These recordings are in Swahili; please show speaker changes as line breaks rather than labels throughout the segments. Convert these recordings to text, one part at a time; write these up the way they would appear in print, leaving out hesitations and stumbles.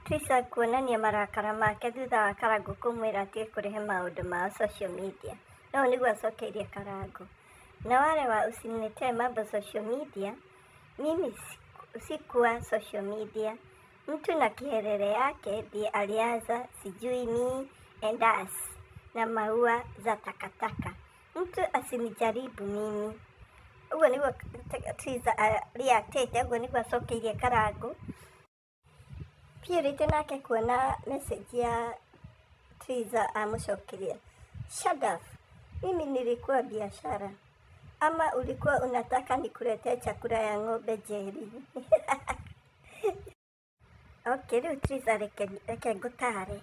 Trizah kuonania marakara make thutha wa Karangu kumwĩra atige kũrehe maũndũ ma social media. No nĩguo acokeirie Karangu. Na wale wa usiniletee mambo social media, mimi sikuwa social media. Mtu na kihelele yake ndiye alianza sijui me and us na maua za takataka. Mtu asinijaribu mimi. Uguo nĩguo Trizah reactĩte, uguo nĩguo acokeirie Karangu. Purity nake kuona message ya Trizah amũcokeria. Shut up. Mimi nilikuwa biashara. Ama ulikuwa unataka nikuletee chakula ya ng'ombe jeri? Okay, rĩu Trizah reke ngũtare.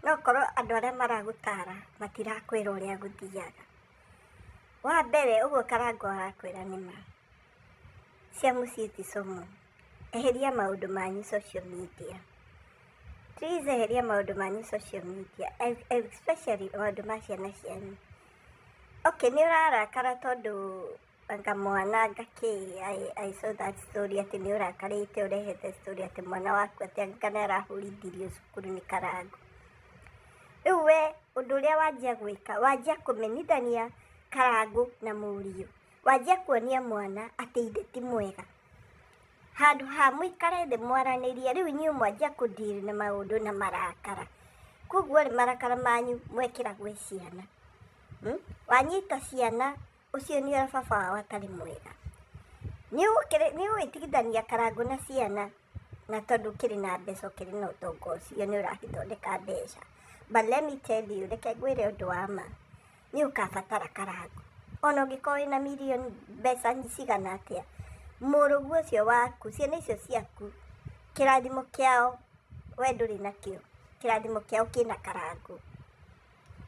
No korwo andũ arĩa maragũtara matirakwĩra ũrĩa gũthiaga. Wa mbere, ũguo Karangu arakwĩra nĩma. Cia mũciĩ ti cũmũ. Eheria maũndũ manyu social media. Trizah, eheria maũndũ manyu social media, especially maũndũ ma ciana cianyu. Okay, nĩ ũrarakara tondũ anga mwana I saw that story atĩ nĩ ũrakarĩte ũrehete story atĩ mwana waku atĩ anga nĩ arahũrithirio cukuru nĩ Karangu. Rĩu we ũndũ ũrĩa wanjia gwĩka, wanjia kũmenithania Karangu na mũriũ. Wanjia kuonia mwana atĩ ithe ti mwega. Handũ ha mũikare thĩ mwaranĩrie, rĩu inyuĩ mwanjia kũdeal na maũndũ na marakara. Koguo marakara manyu mwekĩra gwĩ ciana. Wanyita ciana, ũcio nĩ ũrĩa baba wao atarĩ mwega. Nĩ ũgwĩtigithania Karangu na ciana, na tondũ ũkĩrĩ na mbeca, ũkĩrĩ na ũtongo ũcio, nĩ ũragĩthondeka mbeca. But let me tell you, reke ngwĩre ũndũ wa ma, nĩ ũkabatara Karangu. Ona ũngĩkorwo wĩna mirioni mbeca cigana atĩa, mũrũguo ũcio waku, ciana icio ciaku, kĩrathimo kĩao we ndũrĩ nakĩo, kĩrathimo kĩao kĩna Karangu.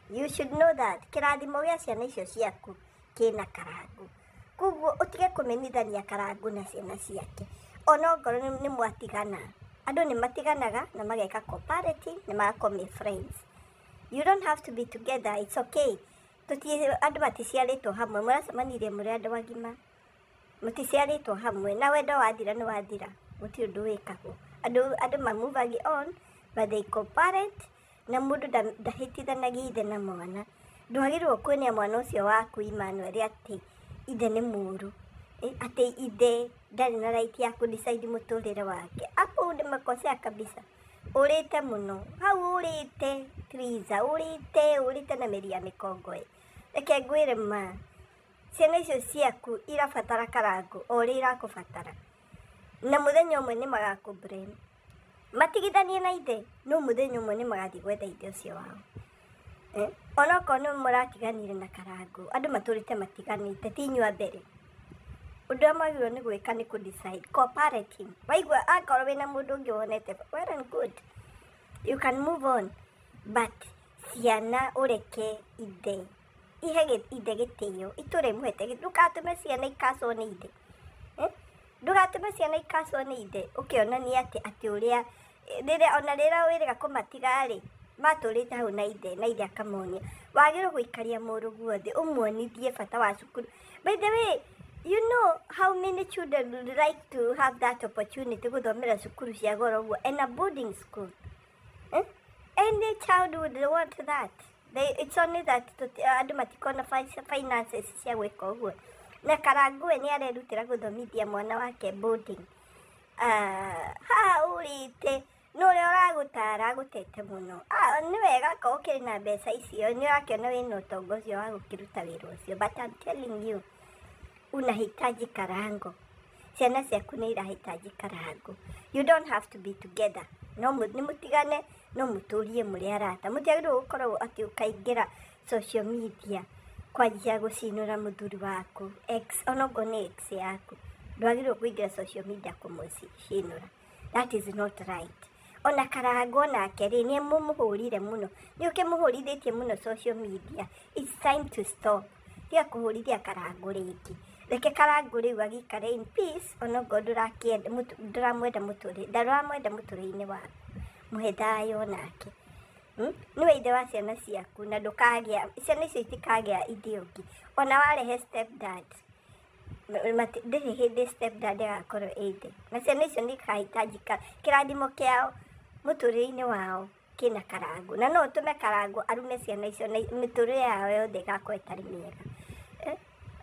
You should know that. Kĩrathimo gĩa ciana icio ciaku kĩna Karangu. Koguo ũtige kũmenithania Karangu na ciana ciake. Ona ongorwo nĩ mwatigana. Andũ nĩ matiganaga na mageka cooperative na magakorwo friends. You don't have to be together. It's okay. Andũ maticiarĩtwo hamwe. Mũracemanirie mũrĩ andũ agima. Mũticiarĩtwo hamwe. Na wendo wathira nĩ wathira. Gũtirĩ ũndũ wĩkagwo. Andũ mamuvagi on, but they cooperate. Na mũndũ ndahĩtithanagia ithe na mwana. Ndwagĩrĩirwo kuonia mwana ũcio waku Emmanuel atĩ ithe nĩ mũũru. Atĩ ithe ndarĩ na right ya kũdecide mũtũrĩre wake. Hapo ndĩmakosea kabisa. Ũrĩte mũno. Hau ũrĩte Trizah. Ũrĩte na mĩri ya mĩkongoe. Reke ngwĩre ma. Ciana icio ciaku irabatara Karangu o ũrĩa irakũbatara. Na mũthenya ũmwe nĩ magakũblame. Matigithanie na ithe, no mũthenya ũmwe nĩ magathiĩ gwetha ithe ũcio wao. Ona okorwo nĩ mũratiganire na Karangu, andũ matũrĩte matiganĩte, ti inyuĩ a mbere. Ũndũ ũrĩa mwagĩrĩirwo nĩ gwĩka nĩ kũdecide, cooperating. Waigua akorwo wĩna mũndũ ũngĩ wonete, well and good. You can move on. But ciana ũreke ithe. Ihe ithe gĩtĩo, itũre mũhete. Ndũgatũme ciana ikacwo nĩ ithe. Ndũgatũme ciana ikacwo nĩ ithe. Ũkĩonania atĩ ũrĩa rĩrĩa ona rĩrĩa wĩrĩga kũmatiga-rĩ, matũrĩte hau na ithe akamonia. Wagĩrĩirwo gũikaria mũrũguo thĩ, ũmuonithie bata wa cukuru. By the way, you know how many children would like to have that opportunity gũthomera cukuru cia goro ũguo and a boarding school? Any child would want that. It's only that andũ matikona finances cia gwĩka ũguo. Na Karangu we nĩ arerutĩra gũthomithia mwana wake boarding. Ũrĩte no ũrĩa ũragũtara agũtete mũno. Nĩ wega korwo ũkĩrĩ na mbeca icio, nĩ ũrakĩona wĩna ũtongo ũcio wa gũkĩruta wĩra ũcio. But I'm telling you, unahitaji Karangu. Ciana ciaku nĩ irahitaji Karangu. You don't have to be together. No nĩ mũtigane, no mũtũrie mũrĩ arata. Mũtiagĩrĩirwo gũkorwo atĩ ũkaingĩra social media kwanjia gũcinũra mũthuri waku. Ona okorwo nĩ ex yaku. Ndwagĩrĩirwo kũingĩra social media kũmũcinũra. That is not right. Ona Karangu onake-rĩ, nĩ mũmũhũrire mũno. Nĩ ũkĩmũhũrithĩtie mũno social media. It's time to stop. Tiga kũhũrithia Karangu rĩngĩ. Reke Karangu rĩu agĩikare in peace, ona okorwo ndũramwenda mũtũrĩre-inĩ waku. Mũhe thayũ onake. Nĩwe ithe wa ciana ciaku na ndũkagĩa, ciana icio itikagĩa ithe ũngĩ. Ona warehe step dad, ndĩrĩ hĩndĩ step dad agakorwo ithe. Na ciana icio nĩ ikahitajika kĩrathimo kĩao mũtũrĩre-inĩ wao kĩna Karangu, na no ũtũme Karangu arume ciana icio na mĩtũrĩre yao yothe ĩgakorwo ĩtarĩ mĩega.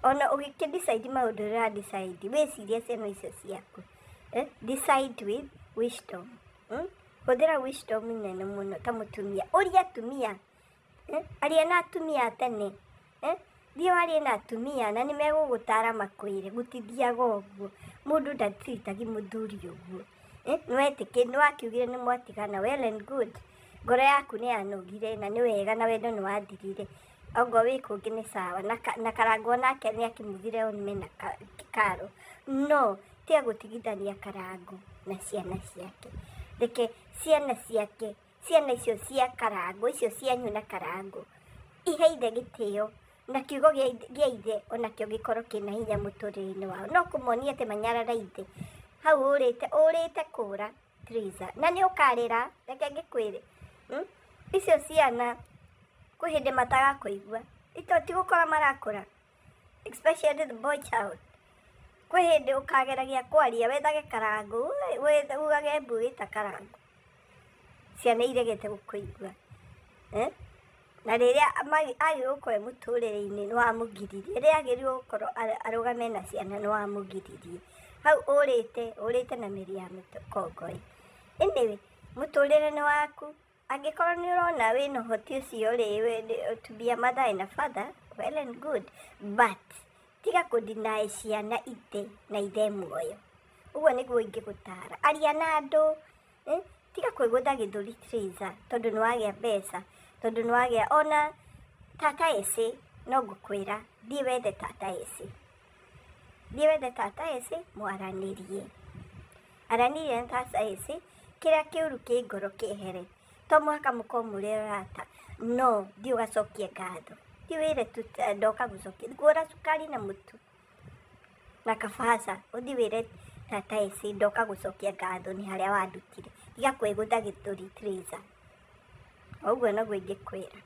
Ona ũgĩkĩ-decide maũndũ ũra-decide, wĩcirie ciana icio ciaku. Decide with wisdom. Hũthĩra wisdom nene mũno ta mũtumia. Ũria atumia. Aria na atumia tene. Thiĩ warie na atumia na nĩmegũgũtara makwĩre, gũtithiaga ũguo. Mũndũ ndatreatagi mũthuri ũguo. Nĩwakiugire nĩmwatigana, well and good. Ngoro yaku nĩyanogire na nĩ wega na wendo nĩwathirire. Oguo wĩ kũngĩ nĩ sawa. Na Karangu onake nĩakĩmugire one na Karo. No, tiga gũtigithania Karangu na ciana ciake. Reke ciana ciake, ciana icio cia Karangu, icio cianyu na Karangu, ihe ithe gĩtĩo, na kiugo gĩa ithe onakĩo gĩkorwo kĩna hinya mũtũrĩre-inĩ wao. No kũmonia atĩ manyarara ithe. Hau ũrĩte kũra, Trizah. Na nĩũkarĩra, reke ngĩkwĩre. Icio ciana, kwĩ hĩndĩ matagakũigua. Tigũkora marakũra. Especially the boy child. Kwĩ hĩndĩ ũkageragia kwaria, wethage Karangu, ugage mbu wĩta Karangu. Ciana iregete gũkũigua. Na rĩrĩa agĩrĩirwo gũkorwo mũtũrĩre-inĩ nĩwamũgiririe. Rĩrĩa agĩrĩirwo gũkorwo arũgame na ciana nĩwamũgiririe. Hau ũrĩte na mĩri ya mĩkongoi. Anyway, mũtũrĩre nĩ waku. Angĩkorwo nĩũrona wĩna ũhoti ũcio to be a mother and a father, well and good. But tiga kũ-deny ciana ithe na ithe muoyo. Ũguo nĩguo ingĩgũtara. Aria na andũ. Tiga kwĩgũtha gĩthũri, Trizah, tondũ nĩwagĩa mbeca, tondũ nĩwagĩa ona tata ece. No ngũkwĩra, thiĩ wethe tata ece. Thiĩ wethe tata ece, mwaranĩrie. Aranĩria na tata ece, kĩrĩa kĩũru kĩ ngoro kĩehere. To mũhaka mũkorwo mũrĩ arata. No, thiĩ ũgacokie ngatho. Thiĩ wĩre ndoka gũcokia. Gũra cukari na mũtu na kabaca. Ũthiĩ wĩre tata ece ndoka gũcokia ngatho nĩ harĩa wandutire. Tiga kwĩgũtha gĩthũri, Trizah. Ũguo noguo ingĩkwĩra.